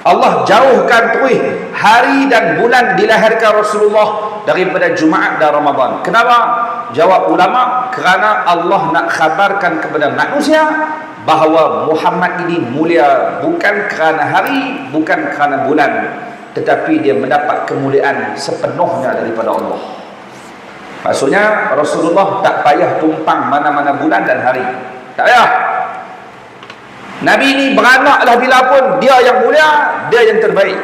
Allah jauhkan terus hari dan bulan dilahirkan Rasulullah daripada Jumaat dan Ramadan. Kenapa? Jawab ulama, kerana Allah nak khabarkan kepada manusia bahawa Muhammad ini mulia bukan kerana hari, bukan kerana bulan, tetapi dia mendapat kemuliaan sepenuhnya daripada Allah. Maksudnya Rasulullah tak payah tumpang mana-mana bulan dan hari. Tak payah. Nabi ini beranaklah bila pun, dia yang mulia, dia yang terbaik.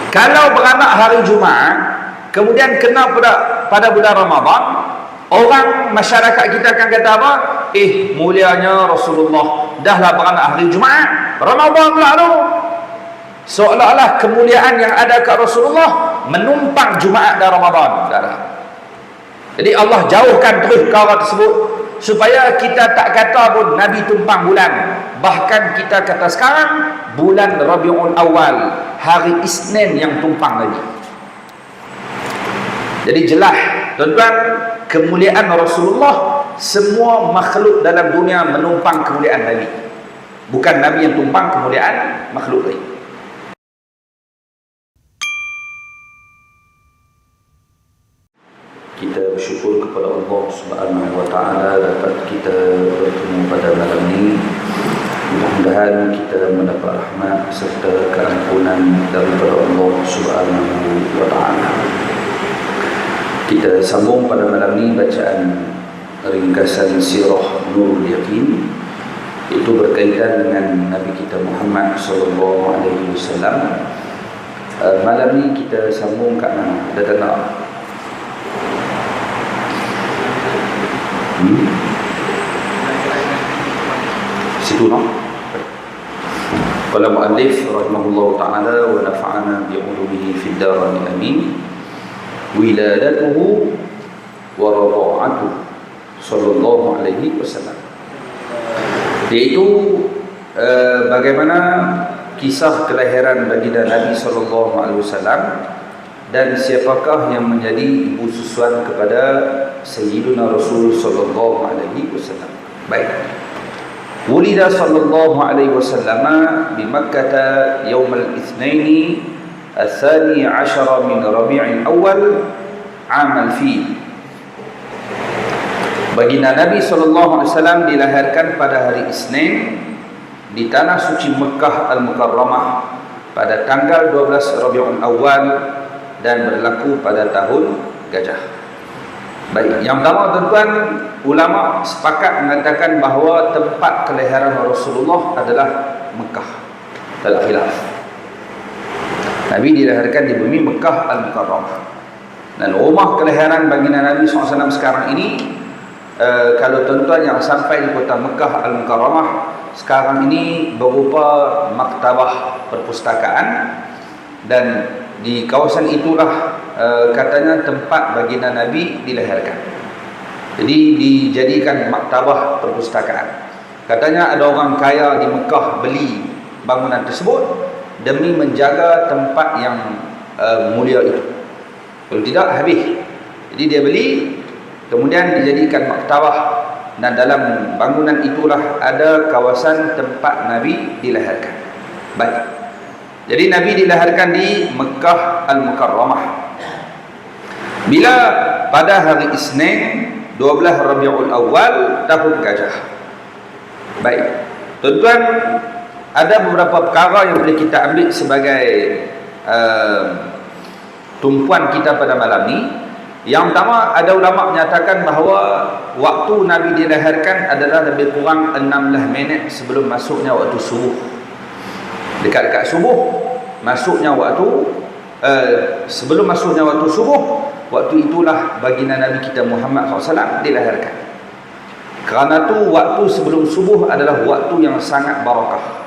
Kalau beranak hari Jumaat, kemudian kena pada bulan Ramadan, orang masyarakat kita akan kata apa? Mulianya Rasulullah, dahlah beranak hari Jumaat, Ramadan pula tu. Seolah-olah kemuliaan yang ada kat Rasulullah menumpang Jumaat dan Ramadan. Jadi Allah jauhkan terus perkara tersebut supaya kita tak kata pun Nabi tumpang bulan. Bahkan kita kata sekarang bulan Rabiul Awal, hari Isnin yang tumpang lagi. Jadi jelas tuan-tuan, kemuliaan Rasulullah, semua makhluk dalam dunia menumpang kemuliaan Nabi. Bukan Nabi yang tumpang kemuliaan makhluk lain. Kita bersyukur kepada Allah Subhanahu wa taala dapat kita bertemu pada malam ini. Mudah-mudahan kita mendapat rahmat serta keampunan daripada Allah Subhanahu wa taala. Kita sambung pada malam ini bacaan ringkasan sirah Nurul Yaqin, itu berkaitan dengan Nabi kita Muhammad sallallahu alaihi wasallam. Malam ini kita sambung kat mana? Ada tanda? Situ no? Qala muallif rahimahullahu ta'ala wa nafa'ana bi'ulumihi fid darain amin. Wiladatuhu wa radha'atuhu sallallahu alaihi wasallam, iaitu bagaimana kisah kelahiran baginda Nabi sallallahu alaihi wasallam dan siapakah yang menjadi ibu susuan kepada Sayyiduna Rasul sallallahu alaihi wasallam. Baik. Wulida sallallahu alaihi wasallam di Makkah yaum al-Itsnain al-thani 'ashara min Rabi'il Awal 'am al-Fil. Baginda Nabi sallallahu alaihi wasallam dilahirkan pada hari Isnin di tanah suci Mekah Al-Mukarramah pada tanggal 12 Rabiul Awal dan berlaku pada tahun Gajah. Baik, yang pertama tuan-tuan, ulama sepakat mengatakan bahawa tempat kelahiran Rasulullah adalah Mekah. Tak ada khilaf. Nabi dilahirkan di bumi Mekah Al-Mukarramah. Dan rumah kelahiran baginda Nabi SAW sekarang ini, kalau tuan-tuan yang sampai di kota Mekah Al-Mukarramah sekarang ini berupa maktabah perpustakaan, dan di kawasan itulah katanya tempat baginda Nabi dilahirkan. Jadi dijadikan maktabah perpustakaan. Katanya ada orang kaya di Mekah beli bangunan tersebut demi menjaga tempat yang mulia itu. Kalau tidak habis. Jadi dia beli, kemudian dijadikan maktabah, dan dalam bangunan itulah ada kawasan tempat Nabi dilahirkan. Baik. Jadi Nabi dilahirkan di Mekah Al-Mukarramah. Bila pada hari Isnin 12 Rabiul Awal tahun Gajah. Baik. Tuan-tuan, ada beberapa perkara yang boleh kita ambil sebagai tumpuan kita pada malam ini. Yang pertama, ada ulama menyatakan bahawa waktu Nabi dilahirkan adalah lebih kurang 16 minit sebelum masuknya waktu subuh. Dekat-dekat subuh masuknya waktu sebelum masuknya waktu subuh, waktu itulah baginda Nabi kita Muhammad SAW dilahirkan. Kerana tu waktu sebelum subuh adalah waktu yang sangat barakah,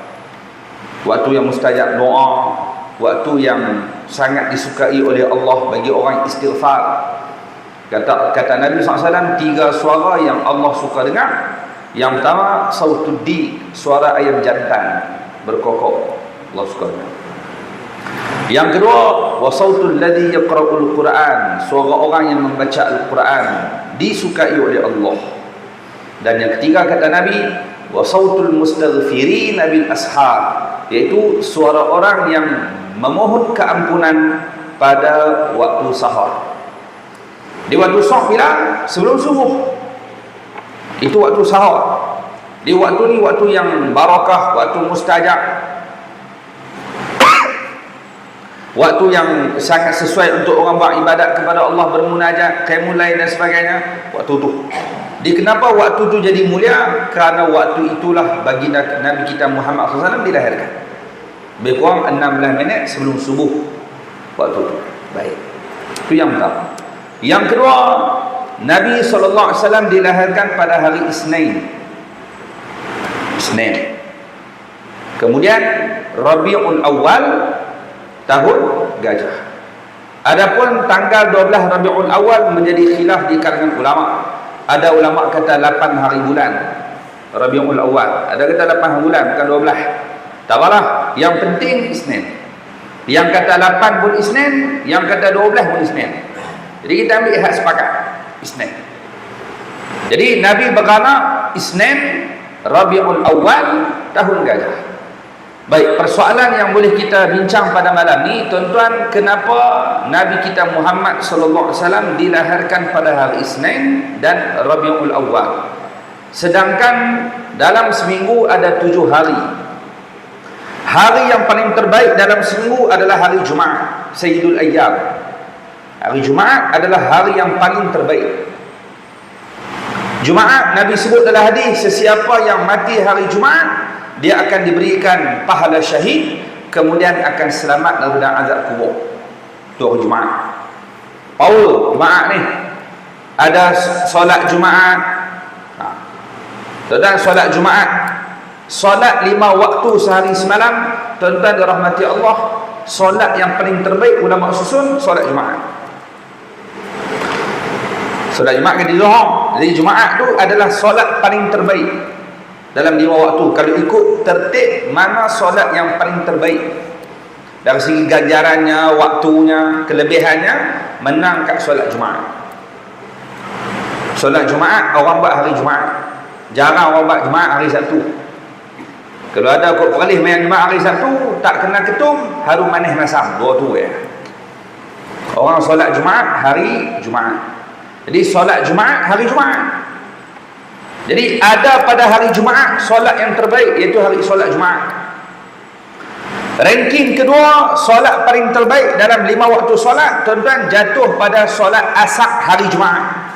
waktu yang mustajab doa, waktu yang sangat disukai oleh Allah bagi orang istighfar. Kata Nabi SAW, 3 suara yang Allah suka dengar. Yang pertama, sautud di, suara ayam jantan berkokok, Allah suka dengar. Yang kedua, wasautul ladzi yaqra'ul Quran, suara orang yang membaca Al-Quran disukai oleh Allah. Dan yang ketiga kata Nabi, wasautul mustaghfirin bil ashar, iaitu suara orang yang memohon keampunan pada waktu sahur. Di waktu sahur bila? Sebelum subuh. Itu waktu sahur. Di waktu ni waktu yang barakah, waktu mustajab, waktu yang sangat sesuai untuk orang buat ibadat kepada Allah, bermunajat, qiyamul lail dan sebagainya. Waktu tu. Kenapa waktu tu jadi mulia? Kerana waktu itulah baginda Nabi kita Muhammad SAW dilahirkan. Lebih kurang 16 minit sebelum subuh waktu tu. Baik. Itu yang pertama. Yang kedua, Nabi SAW dilahirkan pada hari Isnin. Kemudian Rabiul Awal, tahun gajah. Adapun tanggal 12 Rabiul Awal menjadi khilaf di kalangan ulama. Ada ulama kata 8 hari bulan Rabiul Awal, ada kata 8 hari bulan, bukan 12. Tak apalah, yang penting Isnin. Yang kata 8 pun Isnin, yang kata 12 pun Isnin. Jadi kita ambil hak sepakat Isnin. Jadi Nabi beranak Isnin Rabiul Awal, tahun gajah. Baik, persoalan yang boleh kita bincang pada malam ni, tuan-tuan, kenapa Nabi kita Muhammad sallallahu alaihi wasallam dilahirkan pada hari Isnin dan Rabiul Awal, sedangkan dalam seminggu ada 7 hari. Hari yang paling terbaik dalam seminggu adalah hari Jumaat, Sayyidul Ayyam. Hari Jumaat adalah hari yang paling terbaik. Jumaat, Nabi sebut dalam hadis, sesiapa yang mati hari Jumaat, dia akan diberikan pahala syahid, kemudian akan selamat daripada azab kubur. Itu hari Jumaat. Paul Jumaat ni ada solat Jumaat. Tuan-tuan, solat Jumaat, solat 5 waktu sehari semalam, tuan-tuan dirahmati Allah, solat yang paling terbaik ulama susun solat Jumaat. Solat Jumaat ke di Zuhur. Jadi Jumaat tu adalah solat paling terbaik dalam 5 waktu. Kalau ikut tertib mana solat yang paling terbaik dari segi ganjarannya, waktunya, kelebihannya, menang kat solat Jumaat. Solat Jumaat orang buat hari Jumaat. Jarang orang buat Jumaat hari Sabtu. Kalau ada kot peralih main Jumaat hari Sabtu, tak kena ketum, harum manis masam. Dua tu ya. Orang solat Jumaat hari Jumaat. Jadi solat Jumaat hari Jumaat. Jadi ada pada hari Jumaat solat yang terbaik, iaitu hari solat Jumaat. Ranking kedua, solat paling terbaik dalam 5 waktu solat, tuan-tuan, jatuh pada solat asar hari Jumaat.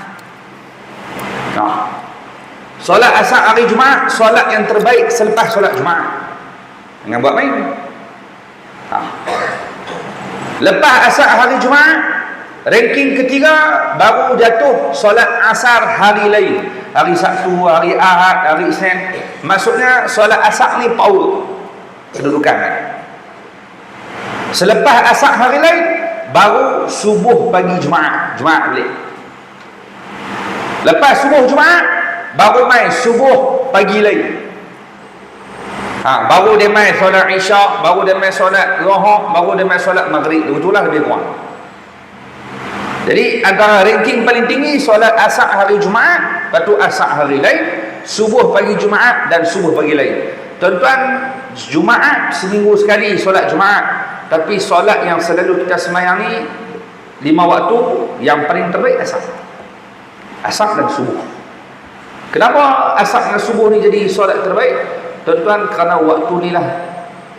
Solat asar hari Jumaat, solat yang terbaik selepas solat Jumaat. Jangan buat main. Lepas asar hari Jumaat, ranking ketiga baru jatuh solat asar hari lain. Hari Sabtu, hari Ahad, hari Isnin. Maksudnya solat asar ni Paul kedudukan. Selepas asar hari lain, baru subuh pagi Jumaat. Jumaat balik. Lepas subuh Jumaat, baru main subuh pagi lain. Baru dia main solat Isyak, baru dia main solat Zuhur, baru dia main solat Maghrib. Itulah lebih kurang. Jadi antara ranking paling tinggi solat asar hari Jumaat, lepas tu asar hari lain, subuh pagi Jumaat dan subuh pagi lain. Tuan-tuan, Jumaat seminggu sekali solat Jumaat, tapi solat yang selalu kita sembahyang ni 5 waktu, yang paling terbaik asar. Asar dan subuh. Kenapa asar dan subuh ni jadi solat terbaik? Tuan-tuan, kerana waktu ni lah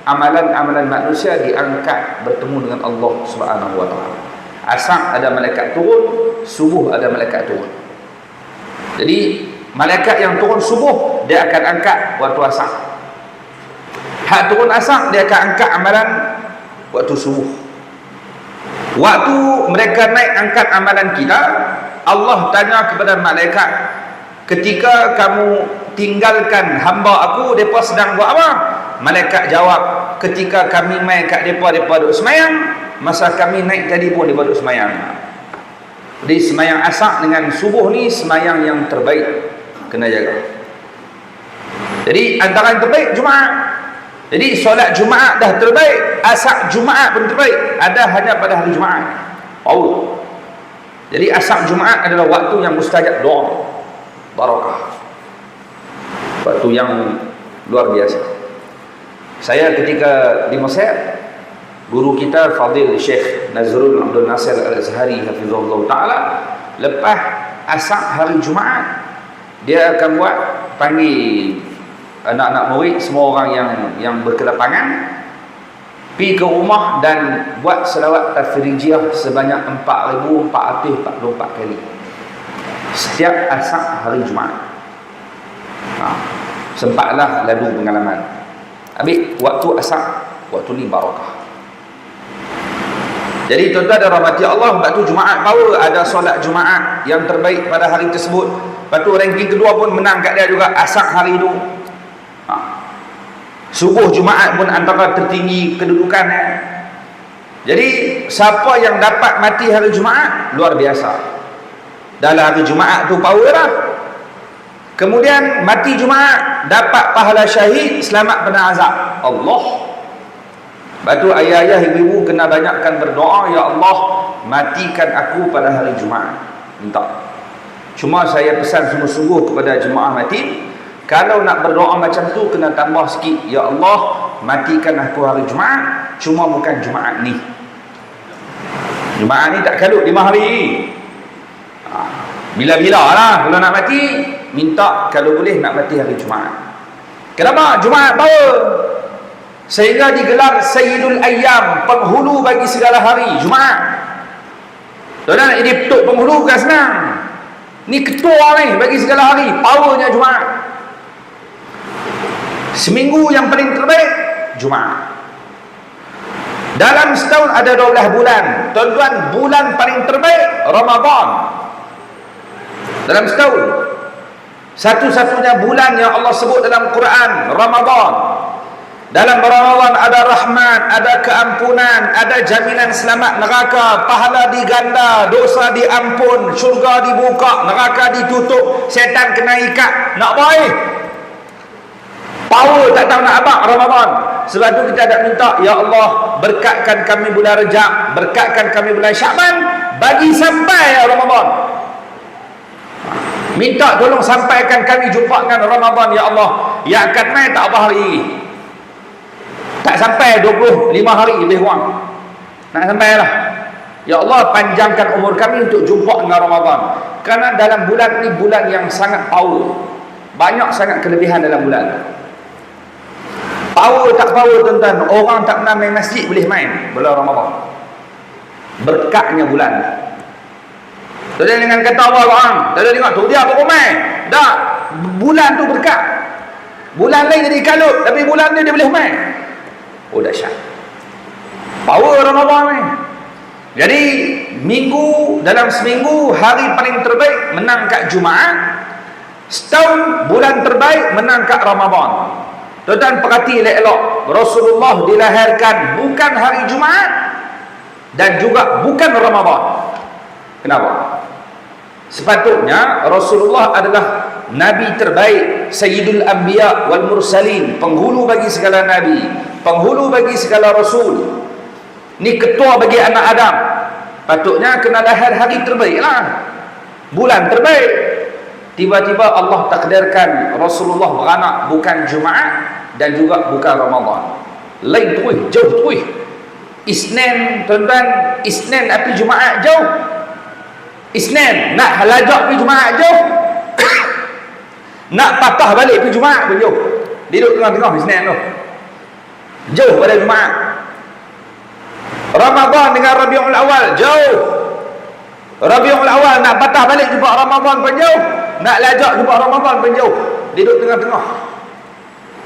amalan-amalan manusia diangkat bertemu dengan Allah Subhanahu wa taala. Asar ada malaikat turun, subuh ada malaikat turun. Jadi malaikat yang turun subuh, dia akan angkat waktu asar. Hak turun asar, dia akan angkat amalan waktu subuh. Waktu mereka naik angkat amalan kita, Allah tanya kepada malaikat, ketika kamu tinggalkan hamba aku, mereka sedang buat apa? Malaikat jawab, ketika kami main kat mereka duduk semayang, masa kami naik tadi pun mereka duduk semayang. Jadi semayang asar dengan subuh ni semayang yang terbaik, kena jaga. Jadi antara yang terbaik Jumaat. Jadi solat Jumaat dah terbaik, asar Jumaat pun terbaik, ada hanya pada hari Jumaat. Jadi asar Jumaat adalah waktu yang mustajab doa, barakah, waktu yang luar biasa. Saya ketika di Mesir, guru kita Fadil Syekh Nazrul Abdul Nasir Al-Azhari hafizahullah ta'ala, lepas asar hari Jumaat, dia akan buat, panggil anak-anak murid, semua orang yang berkelapangan, pergi ke rumah dan buat selawat tafrijiyah sebanyak 4,444 kali setiap asar hari Jumaat. Sempatlah lalu pengalaman. Habis waktu asar, waktu ni barakah. Jadi tuan-tuan dan rahmati Allah, waktu Jumaat baru ada solat Jumaat yang terbaik pada hari tersebut. Lepas tu ranking kedua pun menang kat dia juga, asar hari itu. Subuh Jumaat pun antara tertinggi kedudukan. Jadi siapa yang dapat mati hari Jumaat, luar biasa. Dalam hari Jumaat tu power lah. Kemudian mati Jumaat, dapat pahala syahid, selamat pada azab Allah. Lepas tu ayah-ayah, ibu-ibu kena banyakkan berdoa, ya Allah, matikan aku pada hari Jumaat. Minta. Cuma saya pesan sungguh-sungguh kepada jemaah mati, kalau nak berdoa macam tu kena tambah sikit, ya Allah, matikan aku hari Jumaat, cuma bukan Jumaat ni. Jumaat ni tak kalut 5 hari. Bila-bila lah kalau nak mati, minta kalau boleh nak mati hari Jumaat. Kenapa? Jumaat power, sehingga digelar Sayyidul Ayyam, penghulu bagi segala hari, Jumaat. Tuan-tuan, ini betul penghulu bukan senang. Ni ketua ni bagi segala hari, powernya Jumaat. Seminggu yang paling terbaik Jumaat. Dalam setahun ada 12 bulan. Tuan-tuan, bulan paling terbaik Ramadan. Dalam setahun, satu-satunya bulan yang Allah sebut dalam Quran, Ramadan. Dalam Ramadan ada rahmat, ada keampunan, ada jaminan selamat neraka, pahala diganda, dosa diampun, syurga dibuka, neraka ditutup, syaitan kena ikat. Nak baik, power tak tahu nak abang Ramadan. Sebab tu kita ada minta, ya Allah, berkatkan kami bulan Rejab, berkatkan kami bulan Syaban, bagi sampai Ramadan. Minta tolong sampaikan kami jumpa dengan Ramadan, ya Allah. Yang akan main tak apa hari, tak sampai 25 hari lebih kurang, nak sampai lah. Ya Allah, panjangkan umur kami untuk jumpa dengan Ramadan. Kerana dalam bulan ni bulan yang sangat power, banyak sangat kelebihan dalam bulan. Power tak power tuan-tuan, orang tak pernah main masjid boleh main bulan Ramadan. Berkatnya bulan. Tuan-tuan dengan kata apa orang? Tuan-tuan tengok tu dia apa ramai. Tak, bulan tu berkat. Bulan lain jadi kalut, tapi bulan ni dia boleh main. Oh dahsyat. Power Ramadan ni. Jadi minggu, dalam seminggu hari paling terbaik menang kat Jumaat. Setahun bulan terbaik menang kat Ramadan. Tuan-tuan perhati elok-elok, Rasulullah dilahirkan bukan hari Jumaat dan juga bukan Ramadan. Kenapa? Sepatutnya Rasulullah adalah Nabi terbaik, Sayyidul Anbiya wal Mursalin, penghulu bagi segala Nabi, penghulu bagi segala Rasul. Ni ketua bagi anak Adam. Patutnya kena lahir hari terbaik lah, bulan terbaik. Tiba-tiba Allah takdirkan Rasulullah beranak bukan Jumaat dan juga bukan Ramadan. Lain terus, jauh terus. Isnin, tuan-tuan, Isnin api Jumaat jauh. Isnin nak halajak pergi Jumaat jauh. Nak patah balik pergi Jumaat pun jauh. Duduk tengah-tengah Isnin tu, jauh pada Jumaat. Ramadan dengan Rabiul Awal jauh. Rabiul Awal nak patah balik jumpa Ramadan pun jauh, nak lajak jumpa Ramadan pun jauh. Duduk tengah-tengah.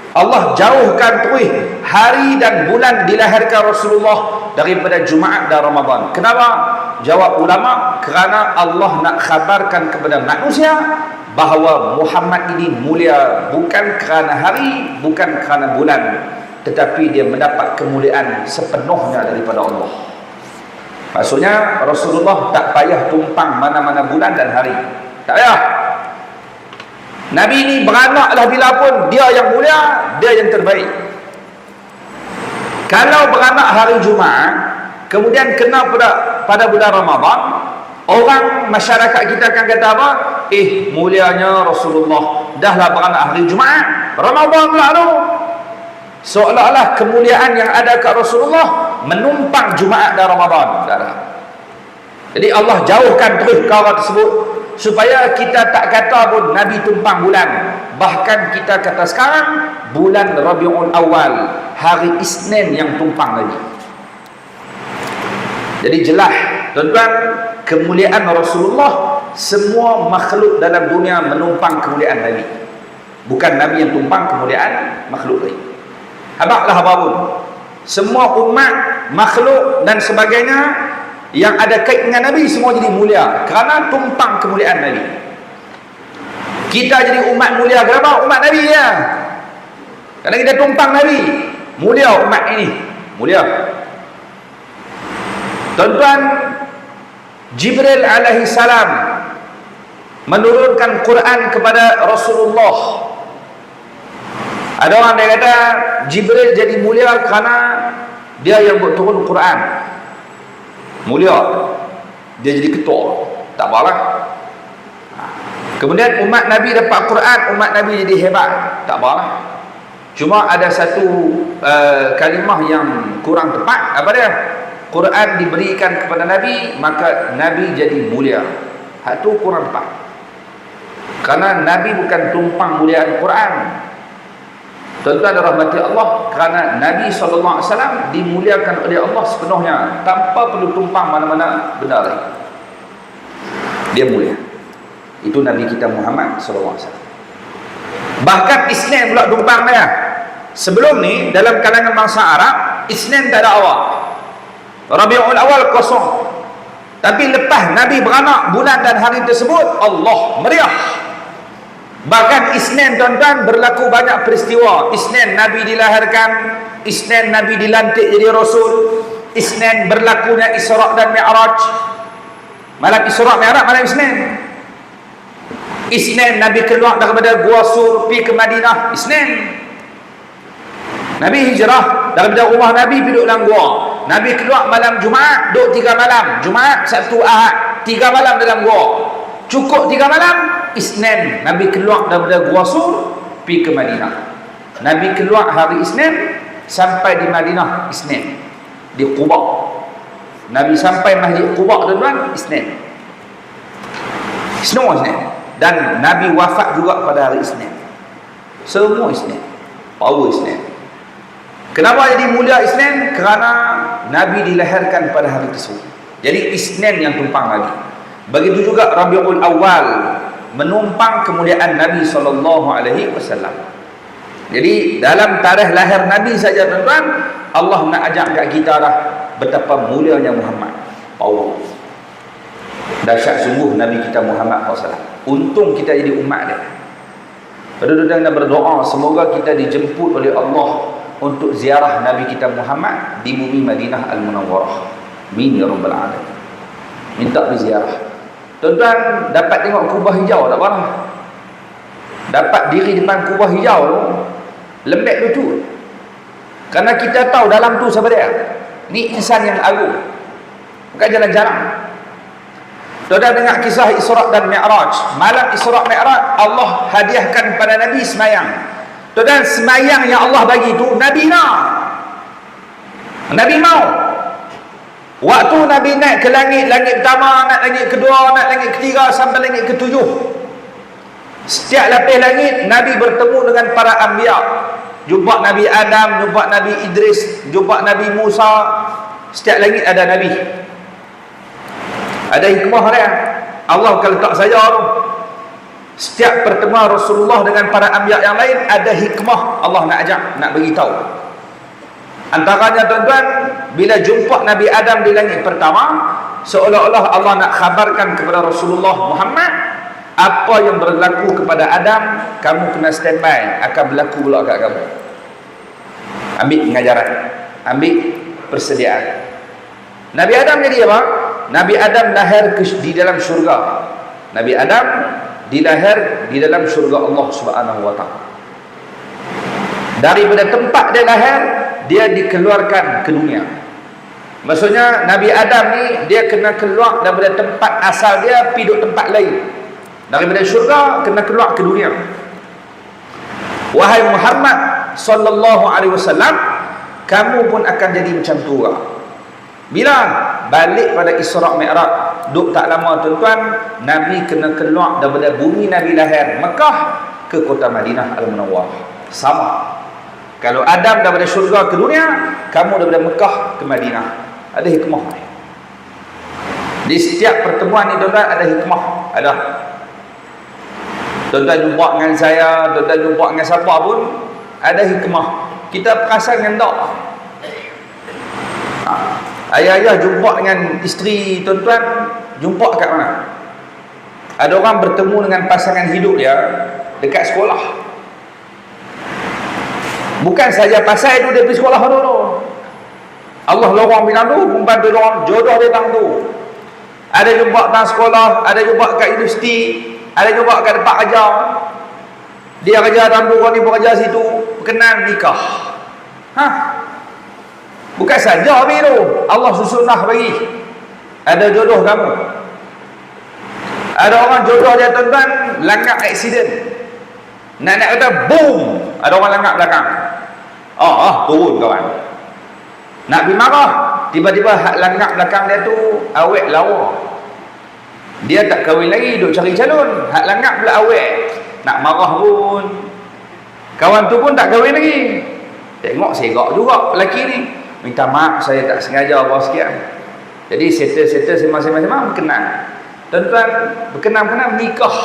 Allah jauhkan terus hari dan bulan dilahirkan Rasulullah daripada Jumaat dan Ramadan. Kenapa? Jawab ulama, kerana Allah nak khabarkan kepada manusia bahawa Muhammad ini mulia bukan kerana hari, bukan kerana bulan, tetapi dia mendapat kemuliaan sepenuhnya daripada Allah. Maksudnya Rasulullah tak payah tumpang mana-mana bulan dan hari, tak payah. Nabi ni beranaklah bila pun, dia yang mulia, dia yang terbaik. Kalau beranak hari Jumaat, kemudian kena pada bulan Ramadan, orang masyarakat kita akan kata apa? Mulianya Rasulullah, dahlah beranak hari Jumaat, Ramadan pula tu. Seolah-olah kemuliaan yang ada kat Rasulullah menumpang Jumaat dan Ramadan. Jadi Allah jauhkan terus perkara tersebut supaya kita tak kata pun Nabi tumpang bulan. Bahkan kita kata sekarang bulan Rabiul Awal, hari Isnin yang tumpang lagi. Jadi jelas tuan-tuan, kemuliaan Rasulullah, semua makhluk dalam dunia menumpang kemuliaan Nabi. Bukan Nabi yang tumpang kemuliaan makhluk lain. Habaklah apapun, semua umat, makhluk dan sebagainya yang ada kait dengan Nabi semua jadi mulia kerana tumpang kemuliaan Nabi. Kita jadi umat mulia kenapa? Umat Nabi ya. Kerana kita tumpang Nabi, mulia umat ini, mulia. Tuan-tuan, Jibril alaihi salam menurunkan Quran kepada Rasulullah. Ada orang yang kata Jibril jadi mulia kerana dia yang buat turun Quran. Mulia, dia jadi ketua, tak apalah. Kemudian umat Nabi dapat Quran, umat Nabi jadi hebat, tak apalah. Cuma ada satu kalimah yang kurang tepat. Apa dia? Quran diberikan kepada Nabi, maka Nabi jadi mulia. Hak tu kurang tepat. Kerana Nabi bukan tumpang muliaan Quran. Tuan-tuan dan rahmati Allah, kerana Nabi SAW dimuliakan oleh Allah sepenuhnya tanpa perlu tumpang mana-mana benda lain. Dia mulia. Itu Nabi kita Muhammad SAW. Bahkan Isnin pula tumpang dia. Sebelum ni dalam kalangan bangsa Arab, Isnin tak ada awal, Rabiul Awal kosong. Tapi lepas Nabi beranak bulan dan hari tersebut, Allah meriah. Bahkan Isnin tuan-tuan berlaku banyak peristiwa. Isnin Nabi dilahirkan, Isnin Nabi dilantik jadi Rasul, Isnin berlakunya Isra' dan Mi'raj. Malam Isra' Mi'raj malam Isnin. Isnin Nabi keluar daripada Gua Sur pergi ke Madinah. Isnin Nabi hijrah daripada rumah Nabi pergi duduk dalam gua. Nabi keluar malam Jumaat, duduk 3 malam. Jumaat, Sabtu, Ahad, 3 malam dalam gua. Cukup 3 malam, Isnin Nabi keluar daripada Gua Sur pergi ke Madinah. Nabi keluar hari Isnin, sampai di Madinah Isnin, di Quba. Nabi sampai Masjid Quba tuan-tuan Isnin. Semua Isnin. Dan Nabi wafat juga pada hari Isnin. Semua Isnin. Power Isnin. Kenapa jadi mulia Isnin? Kerana Nabi dilahirkan pada hari tersebut. Jadi Isnin yang tumpang lagi. Begitu juga Rabiul Awal menumpang kemuliaan Nabi SAW. Jadi dalam tarikh lahir Nabi saja tuan-tuan, Allah nak ajak kat kita dah betapa mulianya Muhammad. Allah, dahsyat sungguh Nabi kita Muhammad SAW. Untung kita jadi umat dia. Pada dan berdoa semoga kita dijemput oleh Allah untuk ziarah Nabi kita Muhammad di bumi Madinah Al-Munawwarah. Amin ya rabbal alamin. Minta berziarah. Tuan-tuan dapat tengok kubah hijau tak apa? Dapat diri depan kubah hijau tu, lembek lutut. Kerana kita tahu dalam tu siapa dia. Ni insan yang agung. Bukan jalan-jalan. Tuan-tuan dengar kisah Isra' dan Mi'raj. Malam Isra' Mi'raj, Allah hadiahkan pada Nabi semayang. Tuan-tuan, semayang yang Allah bagi tu Nabi nak. Nabi mau. Waktu Nabi naik ke langit, langit pertama, nak langit kedua, nak langit ketiga, sampai langit ketujuh. Setiap lapis langit, Nabi bertemu dengan para anbiya. Jumpa Nabi Adam, jumpa Nabi Idris, jumpa Nabi Musa. Setiap langit ada Nabi. Ada hikmah dia. Allah kalau tak saja tu. Setiap pertemuan Rasulullah dengan para anbiya yang lain ada hikmah Allah nak ajak, nak beritahu. Antaranya tuan-tuan, bila jumpa Nabi Adam di langit pertama, seolah-olah Allah nak khabarkan kepada Rasulullah Muhammad, apa yang berlaku kepada Adam, kamu kena standby, akan berlaku pula kat kamu. Ambil pengajaran, ambil persediaan. Nabi Adam jadi apa? Nabi Adam lahir di dalam syurga. Nabi Adam dilahir di dalam syurga Allah Subhanahu wa taala. Daripada tempat dia lahir, dia dikeluarkan ke dunia. Maksudnya Nabi Adam ni dia kena keluar daripada tempat asal dia pergi duduk tempat lain. Daripada syurga kena keluar ke dunia. Wahai Muhammad, sallallahu alaihi wasallam, kamu pun akan jadi macam tu juga. Bila balik pada Isra' Mi'raj, duk tak lama tuan-tuan, Nabi kena keluar daripada bumi Nabi lahir Mekah ke kota Madinah Al-Munawwarah. Sama. Kalau Adam daripada syurga ke dunia, kamu daripada Mekah ke Madinah. Ada hikmah ni. Di setiap pertemuan ni tuan-tuan ada hikmah. Ada. Tuan-tuan jumpa dengan saya, tuan-tuan jumpa dengan siapa pun, ada hikmah. Kita perasan dengan tak? Ayah-ayah jumpa dengan isteri tuan-tuan, jumpa kat mana? Ada orang bertemu dengan pasangan hidup dia dekat sekolah. Bukan saja pasal itu dia pergi sekolah dulu. Allah lorong bilang tu, perempuan tu lorong, jodoh dia tang tu. Ada jumpa tang sekolah, ada jumpa kat universiti, ada jumpa kat tempat kerja. Dia kerja dalam tu, orang ni bekerja situ, berkenan nikah. Bukan saja habis tu, Allah susunah bagi. Ada jodoh kamu. Ada orang jodoh dia tuan-tuan langgar aksiden. Nak kata boom, ada orang langgar belakang. Turun kawan. Nak pergi marah, tiba-tiba hak langgar belakang dia tu awet lawa. Dia tak kahwin lagi, duk cari calon. Hak langgar pula awet. Nak marah pun, kawan tu pun tak kahwin lagi. Tengok segak juga lelaki ni. Minta maaf, saya tak sengaja bawa sekian. Jadi settle masing-masing berkenan. Tuan-tuan, berkenan-berkenan nikah.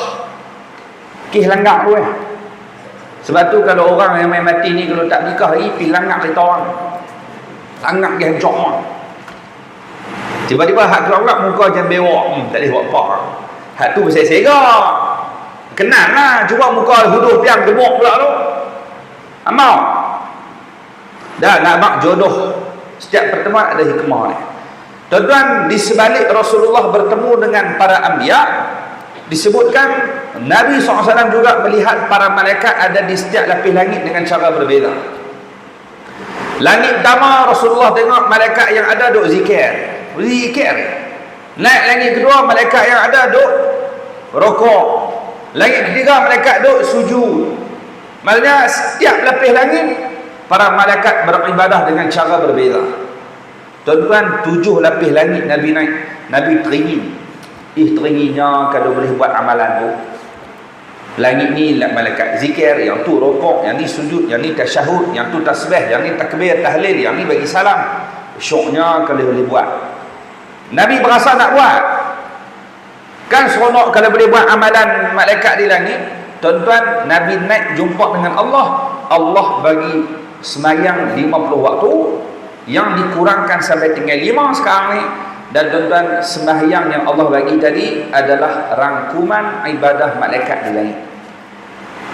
Kih langgar tu Sebab tu kalau orang yang main mati ni, kalau tak nikah lagi, pergi langgar kereta orang. Langgar dia hancur orang. Tiba-tiba hak keluar muka macam bewak. Tak boleh buat apa. Hak tu bersegak. Kenal lah. Cuba muka huduh piang gemuk pula tu. Amal. Dah nak mak jodoh. Setiap pertemuan ada hikmah ni. Tuan-tuan, di sebalik Rasulullah bertemu dengan para anbiya, disebutkan Nabi SAW juga melihat para malaikat ada di setiap lapis langit dengan cara berbeza. Langit pertama Rasulullah tengok malaikat yang ada duk zikir. Naik langit kedua malaikat yang ada duk rokok. Langit ketiga malaikat duk sujud. Maksudnya setiap lapis langit para malaikat beribadah dengan cara berbeza. Tuan-tuan, 7 lapis langit Nabi naik. Nabi teringin. Teringinnya kalau boleh buat amalan tu. Langit ni malaikat zikir, yang tu rokok, yang ni sujud, yang ni tasyahud, yang tu tasbih, yang ni takbir, tahlil, yang ni bagi salam. Syoknya kalau boleh buat. Nabi berasa nak buat. Kan seronok kalau boleh buat amalan malaikat di langit. Tuan-tuan, Nabi naik jumpa dengan Allah. Allah bagi semayang 50 waktu, yang dikurangkan sampai tinggal 5 sekarang ni. Dan tuan-tuan, sembahyang yang Allah bagi tadi adalah rangkuman ibadah malaikat di langit.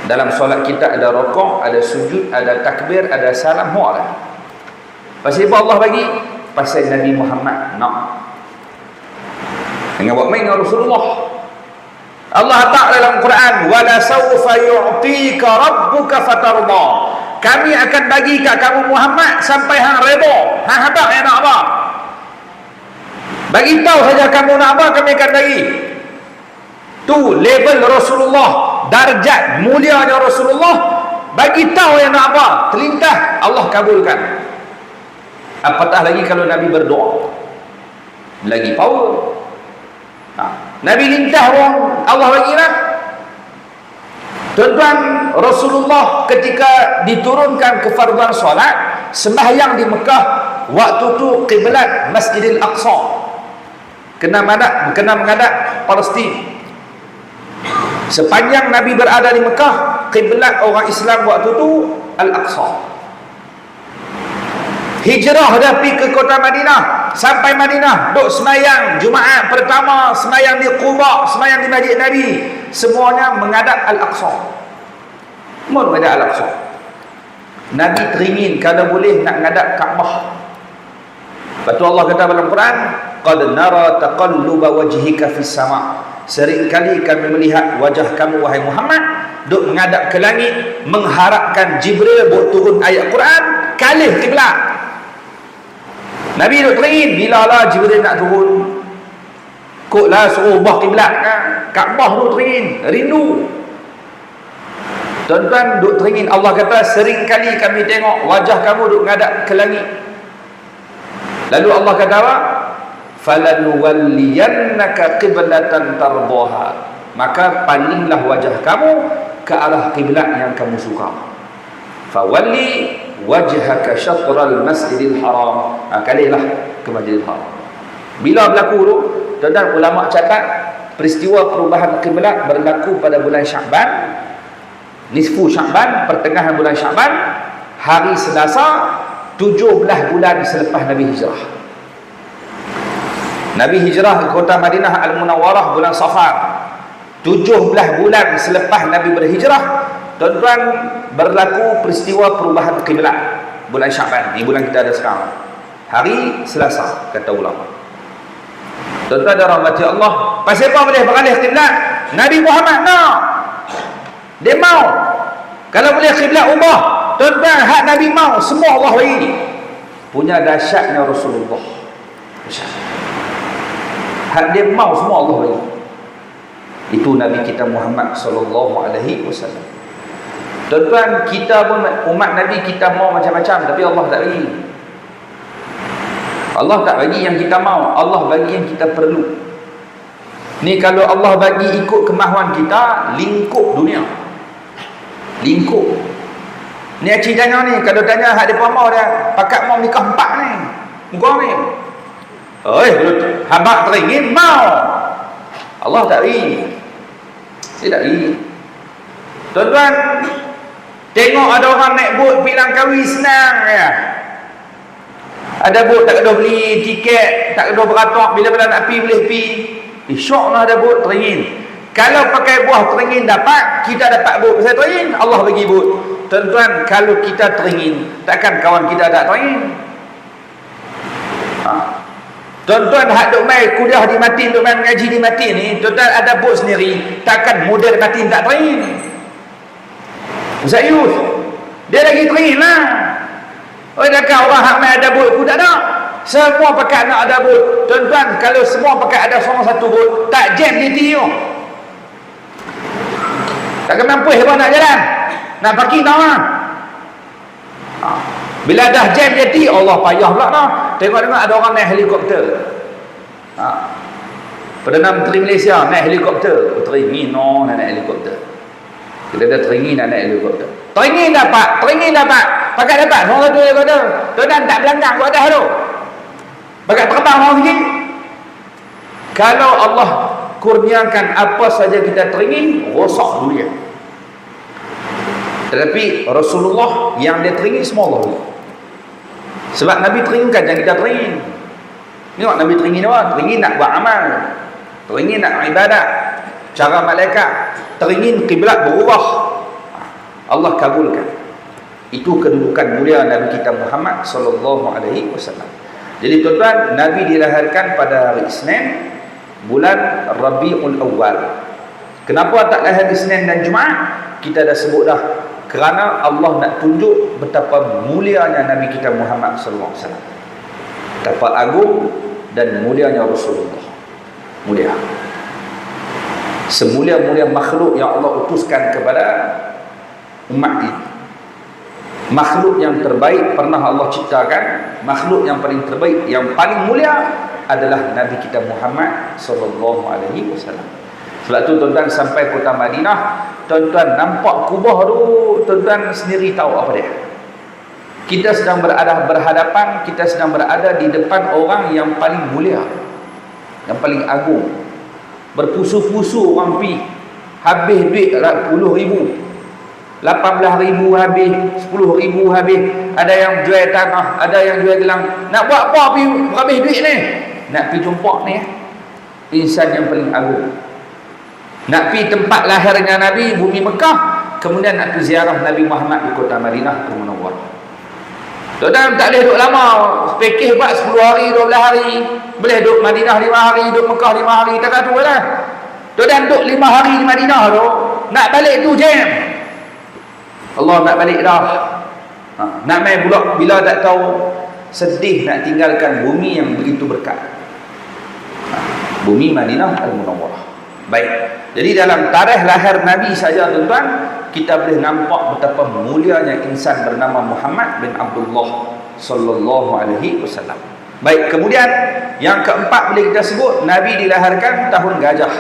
Dalam solat kita ada rokok, ada sujud, ada takbir, ada salam, mu'alah. Pasal apa Allah bagi? Pasal Nabi Muhammad nak. Dengan buat main dengan Rasulullah. Allah Ta'ala dalam Quran, wala sawfa yu'tika rabbuka fatarda. Kami akan bagi kat kamu Muhammad sampai hang redha. Hang habaq yang nak apa? Bagi tahu saja kamu nak apa, kami akan bagi. Tu level Rasulullah, darjat mulianya Rasulullah. Bagi tahu yang nak apa, terlintah, Allah kabulkan. Apatah lagi kalau Nabi berdoa, lagi power. Nabi lintah orang, Allah bagi lah. Tuan-tuan, Rasulullah ketika diturunkan kefarduan solat, sembahyang di Mekah, waktu tu kiblat Masjidil Aqsa, kena menghadap Palestin. Sepanjang Nabi berada di Mekah, kiblat orang Islam waktu tu Al-Aqsa. Hijrah dah pergi ke kota Madinah. Sampai Madinah, duk semayang Jumaat pertama, semayang di Quba, semayang di Masjid Nabi, semuanya menghadap Al-Aqsa. Menghadap Al-Aqsa. Nabi teringin kalau boleh nak menghadap Kaabah. Lepas tu Allah kata dalam Quran, qad nara taqalluba wajhika fis sama. Seringkali kami melihat wajah kamu wahai Muhammad duk menghadap ke langit, mengharapkan Jibril buat turun ayat Quran kalih kiblat. Nabi duk teringin bila lah Jibril nak turun. Koklah suruh ubah kiblat kan. Kaabah tu teringin, rindu. Tuan-tuan duk teringin, Allah kata sering kali kami tengok wajah kamu duk ngadap ke langit. Lalu Allah kata apa? Falanuwalliyannaka qiblatan tardaha, maka palinglah wajah kamu ke arah kiblat yang kamu suka. Fawalli wajhaka syatral masjidil haram, kalilah ke Masjidil Haram. Bila berlaku tu, tuan-tuan, ulama catat peristiwa perubahan kiblat berlaku pada bulan Syaban, nisfu Syaban, pertengahan bulan Syaban, hari Selasa 17 bulan selepas Nabi hijrah. Nabi hijrah ke kota Madinah Al-Munawwarah bulan Safar. 17 bulan selepas Nabi berhijrah, tuan-tuan, berlaku peristiwa perubahan kiblat bulan Syaban. Ini bulan kita ada sekarang, hari Selasa, kata ulama. Tuan-tuan dan rahmati Allah, pasal apa boleh beralih kiblat? Nabi Muhammad nak, dia mau. Kalau boleh kiblat ubah, tuan-tuan, hak Nabi mau, semua Allah bagi. Punya dahsyatnya Rasulullah. Hak dia mau, semua Allah bagi. Itu Nabi kita Muhammad sallallahu alaihi wasallam. Tuan-tuan, kita pun umat Nabi, kita mau macam-macam, tapi Allah tak bagi. Allah tak bagi yang kita mau, Allah bagi yang kita perlu. Ni kalau Allah bagi ikut kemahuan kita, lingkup dunia, lingkup. Ni acik tanya ni, kalau tanya hak depa mau dah, pakat mau nikah 4 ni, muka ni. Oi, habaq teringin mau. Allah tak bagi. Dia tak bagi. Tuan-tuan, tengok ada orang naik bot pergi Langkawi senang ya. Ada bot tak kena beli tiket, tak kena beratok, bila-bila nak pergi boleh pergi. Syoklah ada bot teringin. Kalau pakai buah teringin dapat, kita dapat bot pasal teringin, Allah bagi bot. Tuan-tuan, kalau kita teringin, takkan kawan kita tak teringin? Tuan-tuan, hak duk main kuliah di Matin, duk main mengaji di Matin ni, tuan-tuan ada bot sendiri, takkan model Matin tak teringin? Ustaz Yus, dia lagi teringin lah. Oh, takkan orang hak main ada bot pun tak ada. Semua pakai nak ada bot. Tuan-tuan, kalau semua pakai ada seorang satu bot, tak jam dia tiup. Takkan mampu hebat nak jalan, nak parking tak lah. Bila dah jam jadi, Allah payah pula dah. Tengok-tengok ada orang naik helikopter. Perdana Menteri Malaysia naik helikopter. Teringin no nak naik helikopter. Kita dah teringin nak naik helikopter. Teringin dapat, teringin dapat. Pakai dapat, orang satu helikopter. Tuan-tuan tak belanggang buat dah tu. Pakai terbang orang sikit. Kalau Allah kurniakan apa saja kita teringin, rosak dunia. Tetapi Rasulullah yang dia teringin semua Allah. Sebab Nabi teringinkan jangan kita teringin. Tengok Nabi teringin apa? Teringin nak buat amal, teringin nak ibadat, cara malaikat, teringin kiblat berubah, Allah kabulkan. Itu kedudukan mulia Nabi kita Muhammad sallallahu alaihi wasallam. Jadi tuan-tuan, Nabi dilahirkan pada hari Isnin, bulan Rabiul Awal. Kenapa tak lahir Isnin dan Jumaat? Kita dah sebut dah. Kerana Allah nak tunjuk betapa mulianya Nabi kita Muhammad sallallahu alaihi wasallam. Betapa agung dan mulianya Rasulullah. Mulia. Semulia-mulia makhluk yang Allah utuskan kepada umat ini. Makhluk yang terbaik pernah Allah ciptakan, makhluk yang paling terbaik, yang paling mulia adalah Nabi kita Muhammad sallallahu alaihi wasallam. Sebab tu tuan-tuan sampai kota Madinah, tuan-tuan nampak kubah tu, tuan-tuan sendiri tahu apa dia. Kita sedang berhadapan, kita sedang berada di depan orang yang paling mulia, yang paling agung. Berpusu-pusu orang pi, habis duit 10,000, 18,000 habis, 10,000 habis. Ada yang jual tanah, ada yang jual gelang. Nak buat apa pi habis duit ni? Nak pi jumpa ni insan yang paling agung. Nak pi tempat lahirnya Nabi, bumi Mekah, kemudian nak pi ziarah Nabi Muhammad di kota Madinah Al-Munawwarah. Tuan-tuan tak boleh duduk lama, pakej buat 10 hari, 12 hari. Boleh duduk Madinah 5 hari, duduk Mekah 5 hari, tak tu lah. Tuan-tuan duduk 5 hari di Madinah tu, nak balik tu jam. Allah nak balik dah. Nak main pula bila tak tahu, sedih nak tinggalkan bumi yang begitu berkat. Bumi Madinah Al-Munawwarah. Baik, jadi dalam tarikh lahir Nabi saja tuan-tuan, kita boleh nampak betapa mulianya insan bernama Muhammad bin Abdullah sallallahu alaihi wasallam. Baik, kemudian yang keempat boleh kita sebut, Nabi dilahirkan tahun gajah.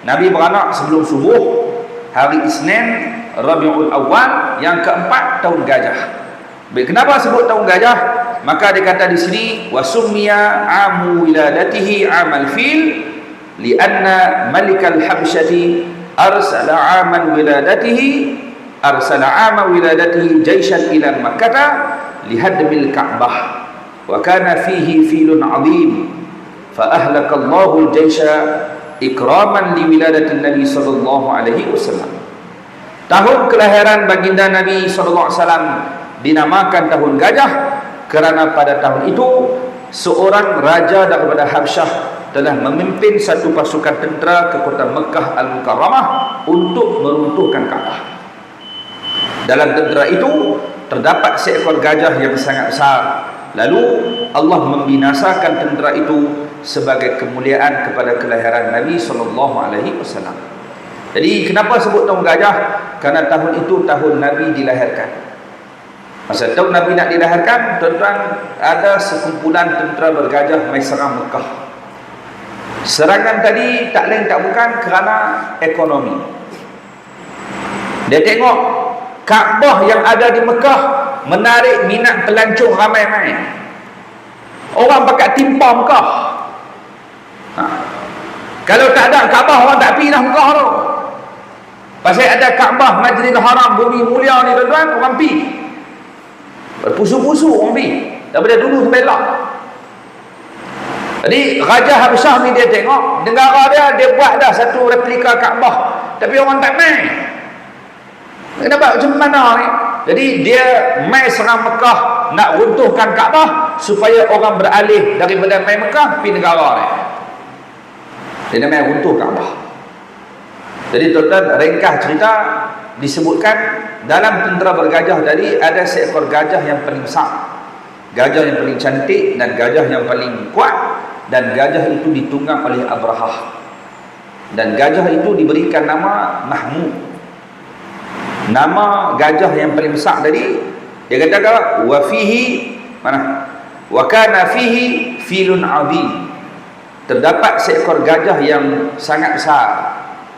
Nabi beranak sebelum subuh, hari Isnin, Rabiul Awal. Yang keempat, tahun gajah. Baik, kenapa sebut tahun gajah? Maka dikata di sini, wasummiya amu wiladatihi amal fil, lianna malikal habsyati arsala aman wiladatihi jaishan ila makkah lihadmil ka'bah wa kana fihi filun azim fa ahlaka Allahu al-jaisha ikraman li wiladatin Nabi sallallahu alaihi wasallam. Tahun kelahiran baginda Nabi sallallahu alaihi wasallam dinamakan tahun gajah kerana pada tahun itu seorang raja daripada Habsyah telah memimpin satu pasukan tentera ke kota Mekah Al-Mukarramah untuk meruntuhkan Kaabah. Dalam tentera itu terdapat seekor gajah yang sangat besar. Lalu Allah membinasakan tentera itu sebagai kemuliaan kepada kelahiran Nabi SAW. Jadi kenapa sebut tahun gajah? Karena tahun itu tahun Nabi dilahirkan. Masa tahun Nabi nak dilahirkan, tuan-tuan, ada sekumpulan tentera bergajah mai serang Mekah. Serangan tadi tak lain tak bukan kerana ekonomi. Dia tengok Kaabah yang ada di Mekah menarik minat pelancong ramai-ramai. Orang pakat timpa Mekah. Kalau tak ada Kaabah, orang tak pergi dah Mekah tu. Pasal ada Kaabah, Masjidil Haram, bumi mulia ni tuan-tuan, orang pergi. Berpusu-pusu orang pergi daripada dulu sampai lah. Jadi Raja Habsyah ni dia tengok negara dia buat dah satu replika Kaabah, tapi orang tak main. Kenapa? Macam mana ni? Jadi dia main serang Mekah nak runtuhkan Kaabah supaya orang beralih daripada main Mekah pergi negara ni. Dia main runtuh Kaabah. Jadi tuan-tuan, ringkas cerita disebutkan dalam tentera bergajah tadi ada seekor gajah yang paling besar, gajah yang paling cantik dan gajah yang paling kuat, dan gajah itu ditunggang oleh Abrahah, dan gajah itu diberikan nama Mahmud. Nama gajah yang paling besar tadi dia kata wa fihi mana wa kana fihi filun azim, terdapat seekor gajah yang sangat besar,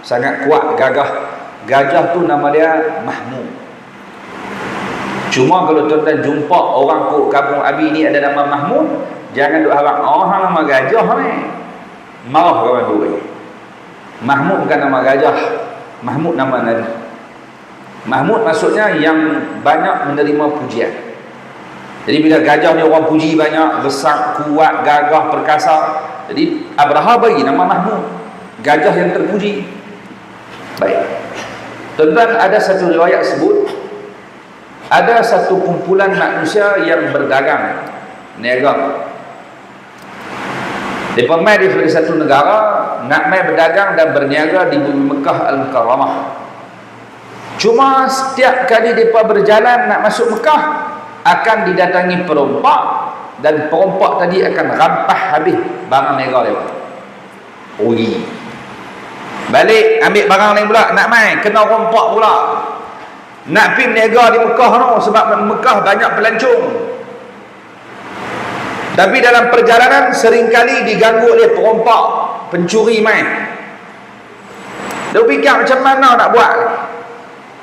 sangat kuat, gagah. Gajah tu nama dia Mahmud. Cuma kalau tuan-tuan jumpa orang kat kampung Abi ni ada nama Mahmud, jangan duk harap orang nama gajah ni. Marah orang tu. Mahmud bukan nama gajah, Mahmud nama Nabi. Mahmud maksudnya yang banyak menerima pujian. Jadi bila gajah ni orang puji banyak, besar, kuat, gagah, perkasa, jadi Abraha bagi nama Mahmud, gajah yang terpuji. Baik, tuan-tuan, ada satu riwayat sebut ada satu kumpulan manusia yang berdagang, niaga. Mereka mai dari satu negara nak mai berdagang dan berniaga di bumi Mekah Al-Mukarramah. Cuma setiap kali mereka berjalan nak masuk Mekah akan didatangi perompak, dan perompak tadi akan rampas habis barang niaga mereka. Pergi balik ambil barang lain pula, nak main kena rompak pula, nak pergi niaga di Mekah tu, sebab Mekah banyak pelancong. Tapi dalam perjalanan seringkali diganggu oleh perompak, pencuri main. Dia fikir macam mana nak buat.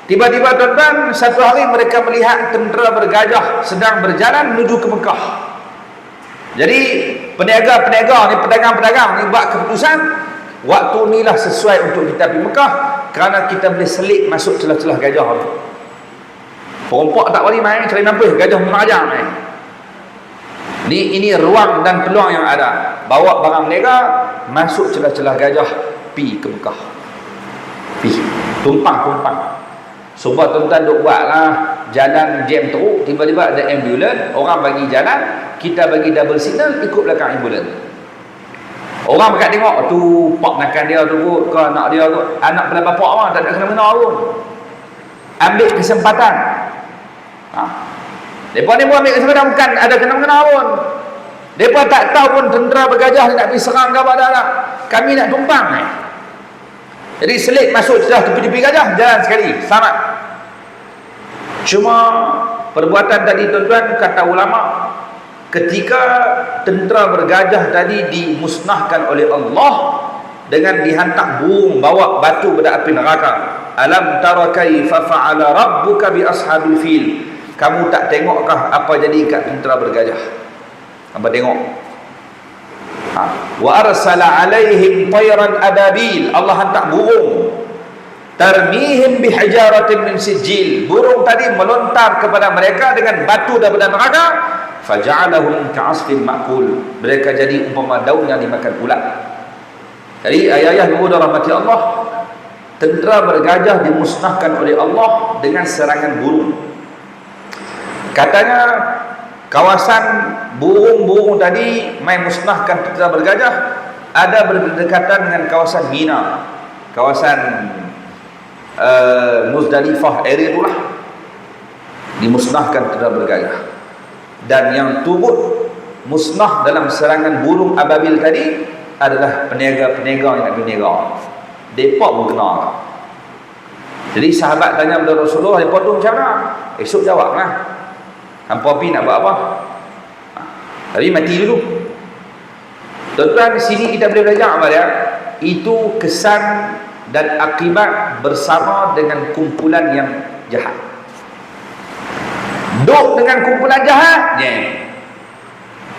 Tiba-tiba tuan-tuan, satu hari mereka melihat tentera bergajah sedang berjalan menuju ke Mekah. Jadi peniaga-peniaga ni, pedagang-pedagang ni buat keputusan, waktu inilah sesuai untuk kita pergi Mekah, kerana kita boleh selit masuk celah-celah gajah tu. Perompak tak boleh main, cari nampak gajah mengajar main. Ini ruang dan peluang yang ada. Bawa barang mereka masuk celah-celah gajah, pi ke Mekah. Pi tumpang. Sebab tuan-tuan duk buatlah jalan jam teruk, tiba-tiba ada ambulans, orang bagi jalan, kita bagi double signal, ikut belakang ambulans. Orang dekat tengok tu pak makan dia tu ke anak dia tu, anak pada bapak mah tak ada kena-mena pun. Ambil kesempatan. Depa ni pun ambil kesempatan, bukan ada kena-mena pun. Depa tak tahu pun tentera bergajah ni nak pergi serang ke apa dah. Kami nak tumpang ni. Jadi selit masuk dah tepi-tepi gajah, jalan sekali, selamat. Cuma perbuatan tadi tuan-tuan, kata ulama, ketika tentera bergajah tadi dimusnahkan oleh Allah dengan dihantar burung bawa batu pada api neraka. Alam tara kaifa fa'ala rabbuka bi ashabil fil. Kamu tak tengokkah apa jadi kat tentera bergajah? Apa tengok? Wa arsala alaihim tayran ababil. Allah hantar burung tarmihim bihijaratin min sijil. Burung tadi melontar kepada mereka dengan batu daripada neraka. Faja'alahum ka'asfin ma'kul. Mereka jadi umpama daun yang dimakan ulat. Jadi ayah-ayah ibu rahmati Allah, tentera bergajah dimusnahkan oleh Allah dengan serangan burung. Katanya kawasan burung-burung tadi main musnahkan tentera bergajah ada berdekatan dengan kawasan Mina, kawasan Muzdalifah, area itulah dimusnahkan tentera bergajah. Dan yang turut musnah dalam serangan burung ababil tadi adalah peniaga-peniaga yang nak berniaga. Mereka pun kena. Jadi sahabat tanya kepada Rasulullah, mereka tu macam mana? Esok jawablah. Hampa api nak buat apa? Tapi mati dulu. Tuan-tuan, di sini kita boleh belajar apa dia? Itu kesan dan akibat bersama dengan kumpulan yang jahat. Duduk dengan kumpulan jahat,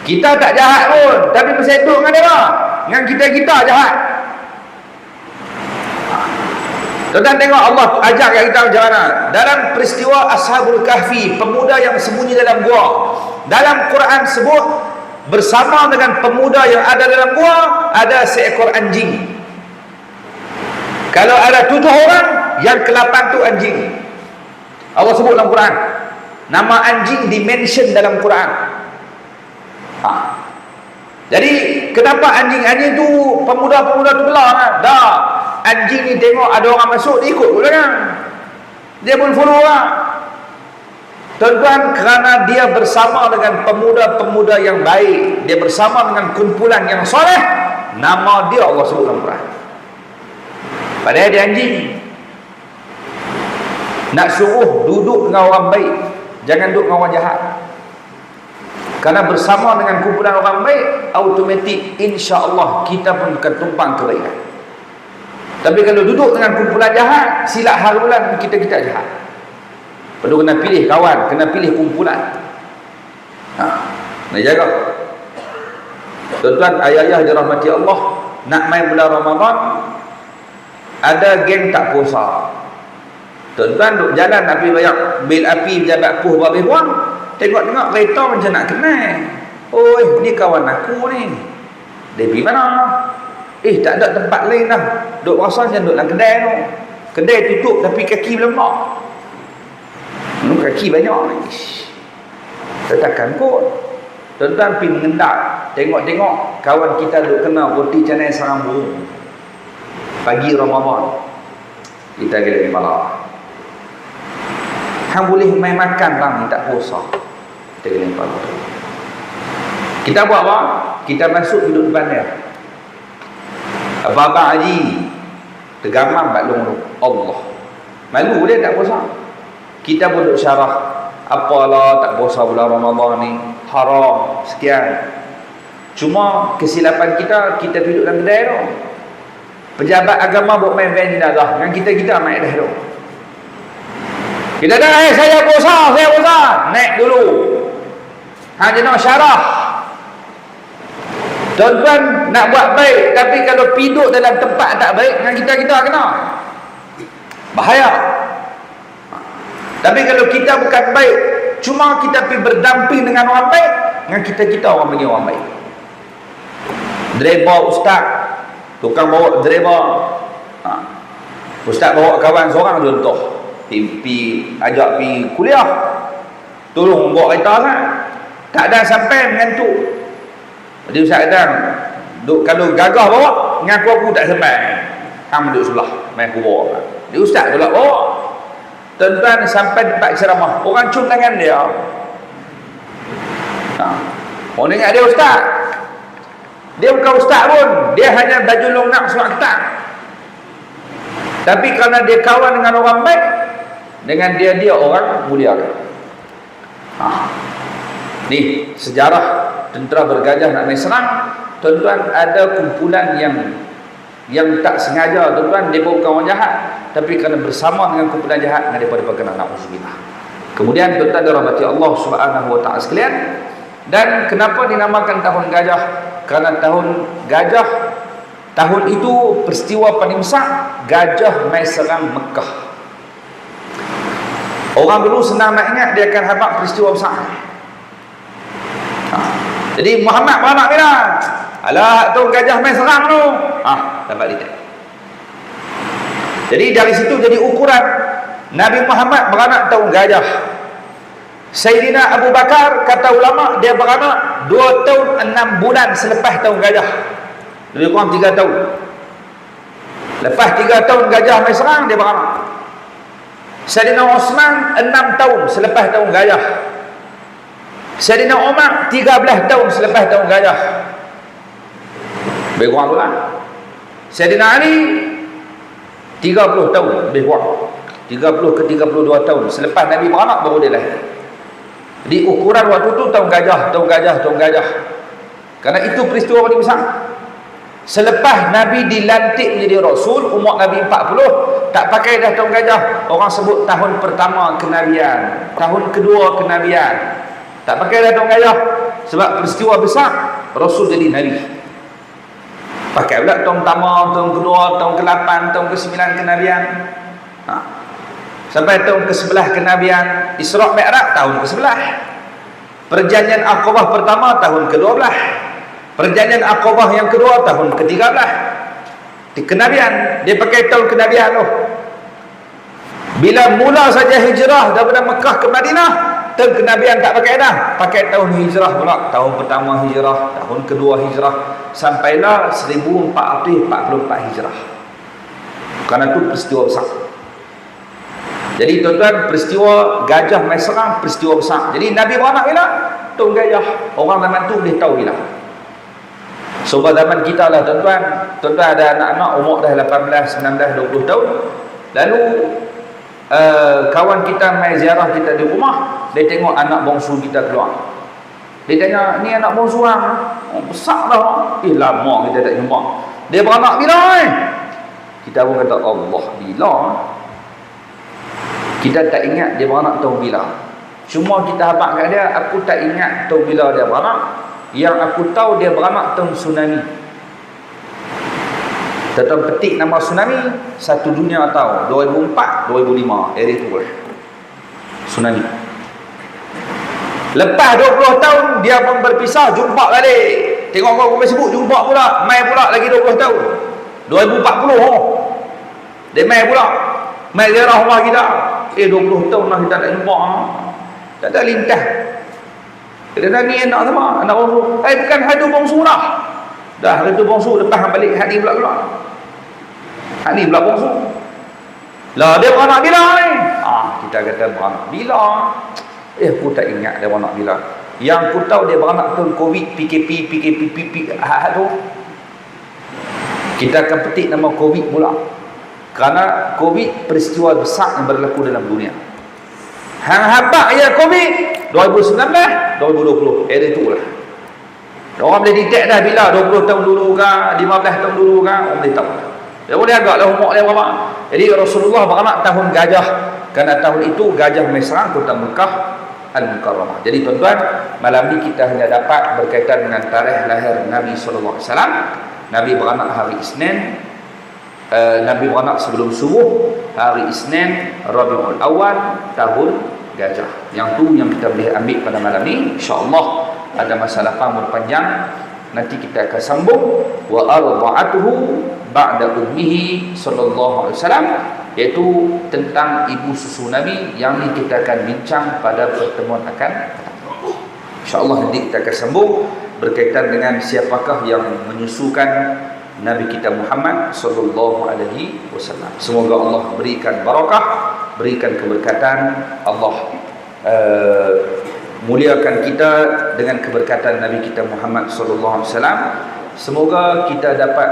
kita tak jahat pun, tapi pasal duduk dengan dia, dengan kita jahat. Tuan-tuan tengok Allah ajak kita macam mana. Dalam peristiwa Ashabul Kahfi, pemuda yang sembunyi dalam gua, dalam Quran sebut bersama dengan pemuda yang ada dalam gua ada seekor anjing. Kalau ada 7 orang, yang ke-8 tu anjing. Allah sebut dalam Quran. Nama anjing dimention dalam Quran. Jadi kenapa anjing-anjing tu pemuda-pemuda tu belah kan? Dah, anjing ni tengok ada orang masuk, dia ikut pula kan. Dia pun follow lah. Tuan-tuan, kerana dia bersama dengan pemuda-pemuda yang baik, dia bersama dengan kumpulan yang soleh, nama dia Allah sebut dalam Quran. Padahal dia anjing. Nak suruh duduk dengan orang baik, jangan duduk dengan orang jahat. Kerana bersama dengan kumpulan orang baik, automatik insya-Allah kita pun akan tumpang kebaikan. Tapi kalau duduk dengan kumpulan jahat, silap halulan kita jahat. Perlu kena pilih kawan, kena pilih kumpulan. Nak jaga. Tuan-tuan, ayah-ayah dirahmati Allah, nak main bulan Ramadan, ada geng tak puasa. Tuan-tuan duk jalan api banyak, bil api pejabat puh habis buang, tengok-tengok kereta macam nak kenal. Oi, ni kawan aku ni. Dia pergi mana? Tak ada tempat lain dah. Duk rasa macam duk dalam kedai tu. Kedai tutup tapi kaki belum nak. Kaki banyak. Takkan kot. Tuan-tuan pergi mengendap, tengok-tengok kawan kita duk kena roti canai sarang burung. Pagi Ramadan. Kita kena malam. Hang boleh main makan bang, tak puasa. Kita kena malam. Kita buat apa? Kita masuk duduk depan dia. Abang-abang haji tergamam kat long Allah. Malu dia tak puasa. Kita pun duduk syarah, apalah tak puasa bulan Ramadan ni, haram sekian. Cuma kesilapan kita duduk dalam kedai tu. Pejabat agama buat main jenazah, dengan kita main dah tu. Kita dah, saya puasa, naik dulu. Hanya nak syarah. Tuan-tuan nak buat baik, tapi kalau piduk dalam tempat tak baik, dengan kita kena. Bahaya. Tapi kalau kita bukan baik, cuma kita pergi berdamping dengan orang baik, dengan kita orang bagi orang baik. Driver ustaz, tukang bawa driver, ustaz bawa kawan seorang contoh, pergi ajak pergi kuliah, tolong bawa kereta kan, tak ada sampai mengantuk. Jadi ustaz kata, kalau gagah bawa, dengan aku tak sampai, hang duduk sebelah, main aku bawa. Dia ustaz pula bawa. Tuan-tuan sampai tempat ceramah, orang cium tangan dia. Orang ingat dia ustaz. Dia bukan ustaz pun, dia hanya baju longnak surat kitab. Tapi kerana dia kawan dengan orang baik, dengan dia orang mulia. Ni sejarah tentera bergajah nak main serang. Tuan-tuan, ada kumpulan yang tak sengaja, tuan-tuan, dia bukan orang jahat, tapi kerana bersama dengan kumpulan jahat, dengan mereka kena na'udzubillah. Kemudian tuan-tuan dirahmati Allah Subhanahu wa taala sekalian, dan kenapa dinamakan tahun gajah? Kerana tahun gajah, tahun itu peristiwa paling besar, gajah mai serang Mekah. Orang dulu senang nak ingat, dia akan habaq peristiwa besar. Jadi Muhammad beranak bila? Alah, tu gajah main serang tu. Dapat detail. Jadi dari situ jadi ukuran Nabi Muhammad beranak tahun gajah. Sayyidina Abu Bakar, kata ulama, dia beranak 2 tahun 6 bulan selepas tahun gajah. Lebih kurang 3 tahun. Lepas 3 tahun gajah main serang, dia beranak. Sayyidina Osman 6 tahun selepas tahun gajah. Sayyidina Umar 13 tahun selepas tahun gajah. Lebih kurang pula. Sayyidina Ali 30 tahun, lebih kurang 30 ke 32 tahun selepas Nabi beranak baru dia lahir. Di ukuran waktu tu tahun gajah. Kerana itu peristiwa paling besar. Selepas Nabi dilantik menjadi Rasul, umur Nabi 40, tak pakai dah tahun gajah. Orang sebut tahun pertama kenabian, tahun kedua kenabian. Tak pakai dah tahun gajah. Sebab peristiwa besar, Rasul jadi Nabi. Pakai pula tahun pertama, tahun kedua, tahun ke-8, tahun ke-9 kenabian. Sampai tahun ke-11 kenabian. Isra' Mi'raj tahun ke-11. Perjanjian Aqabah pertama tahun ke-12. Perjanjian Aqabah yang kedua tahun ke-13. Di kenabian, dia pakai tahun kenabian tu. Bila mula saja hijrah daripada Mekah ke Madinah, tahun kenabian tak pakai dah, pakai tahun hijrah pula. Tahun pertama hijrah, tahun kedua hijrah, sampailah 1444 hijrah. Kerana itu peristiwa besar. Jadi tuan-tuan, peristiwa gajah mai serang peristiwa besar. Jadi Nabi beranak bila? Tahun gajah. Orang zaman tu boleh tahu bila. Sebab zaman kita lah tuan-tuan. Tuan-tuan ada anak-anak umur dah 18, 19, 20 tahun. Lalu kawan kita mai ziarah kita di rumah, dia tengok anak bongsu kita keluar. Dia tanya, ni anak bongsu hang? Besar dah. Lama kita tak jumpa. Dia beranak bila? Kita pun kata, Allah, bila? Kita tak ingat dia beranak tahun bila. Cuma kita habaq kat dia, aku tak ingat tahun bila dia beranak. Yang aku tahu dia beranak tahun tsunami. Tuan-tuan petik nama tsunami, satu dunia tahu. 2004, 2005, area tu lah. Tsunami. Lepas 20 tahun, dia pun berpisah, jumpa balik. Tengok kau Facebook, jumpa pula. Mai pula lagi 20 tahun. 2040, dia mai pula. Mai ziarah rumah kita. 20 tahun lah kita tak jumpa. Tak ada lintas. Dia kata, ni anak sama, anak bongsu. Bukan hadu bongsu dah. Dah hadu bongsu, lepas balik hadi pula keluar. Hadi pula bongsu. Lah dia beranak bila ni? Kita kata beranak bila? Aku tak ingat dia beranak bila. Yang aku tahu dia beranak tahun Covid, PKP tu. Kita akan petik nama Covid pula. Kerana Covid peristiwa besar yang berlaku dalam dunia. Hang habaq ya Covid 2019, 2020. Area tu lah. Orang boleh detect dah bila 20 tahun dulu ke, 15 tahun dulu ke, orang boleh tahu. Dia boleh agaklah umur dia berapa. Jadi Rasulullah beranak tahun gajah. Kerana tahun itu gajah mai serang kota Mekah Al-Mukarramah. Jadi tuan-tuan, malam ni kita hanya dapat berkaitan dengan tarikh lahir Nabi sallallahu alaihi wasallam. Nabi beranak hari Isnin. Nabi beranak sebelum subuh, hari Isnin Rabiul Awal tahun gajah. Yang tu yang kita boleh ambil pada malam ni. InsyaAllah ada masalah pang berpanjang, nanti kita akan sambung. Wa arda'atuhu ba'da ummihi sallallahu alaihi wasallam, iaitu tentang ibu susu Nabi. Yang ni kita akan bincang pada pertemuan akan datang. InsyaAllah nanti kita akan sambung berkaitan dengan siapakah yang menyusukan Nabi kita Muhammad sallallahu alaihi wasallam. Semoga Allah berikan barakah, berikan keberkatan. Allah muliakan kita dengan keberkatan Nabi kita Muhammad sallallahu alaihi wasallam. Semoga kita dapat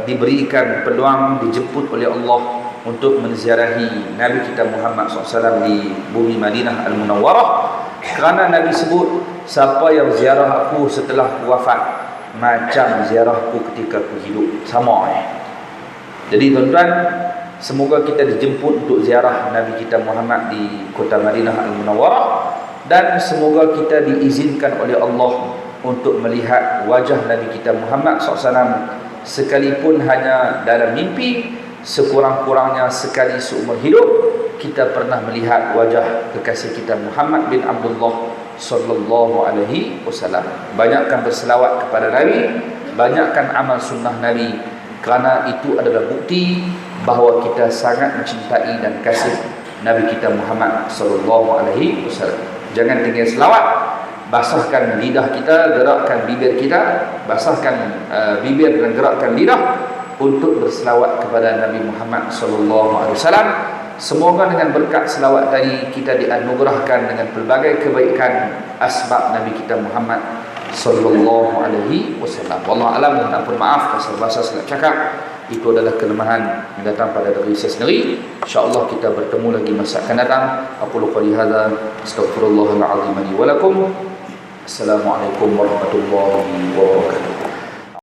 diberikan peluang, dijemput oleh Allah untuk menziarahi Nabi kita Muhammad SAW di bumi Madinah Al-Munawwarah, kerana Nabi sebut, siapa yang ziarah aku setelah aku wafat, macam ziarahku ketika aku hidup, sama. Jadi tuan-tuan, semoga kita dijemput untuk ziarah Nabi kita Muhammad di kota Madinah Al-Munawwarah, dan semoga kita diizinkan oleh Allah untuk melihat wajah Nabi kita Muhammad SAW, sekalipun hanya dalam mimpi. Sekurang-kurangnya sekali seumur hidup kita pernah melihat wajah kekasih kita Muhammad bin Abdullah sallallahu alaihi wasallam. Banyakkan berselawat kepada Nabi, banyakkan amal sunnah Nabi, kerana itu adalah bukti bahawa kita sangat mencintai dan kasih Nabi kita Muhammad sallallahu alaihi wasallam. Jangan tinggal selawat, basahkan lidah kita, gerakkan bibir kita, basahkan bibir dan gerakkan lidah untuk berselawat kepada Nabi Muhammad sallallahu alaihi wasallam. Semoga dengan berkat selawat tadi kita dianugerahkan dengan pelbagai kebaikan asbab Nabi kita Muhammad sallallahu alaihi wasallam. Wallahu alam, dan ampun maaf kasar bahasa silap cakap. Itu adalah kelemahan yang datang pada diri saya sendiri. InsyaAllah kita bertemu lagi masa akan datang. Aqulu qali hadza, astaghfirullahal azim li wa lakum. Assalamualaikum warahmatullahi wabarakatuh.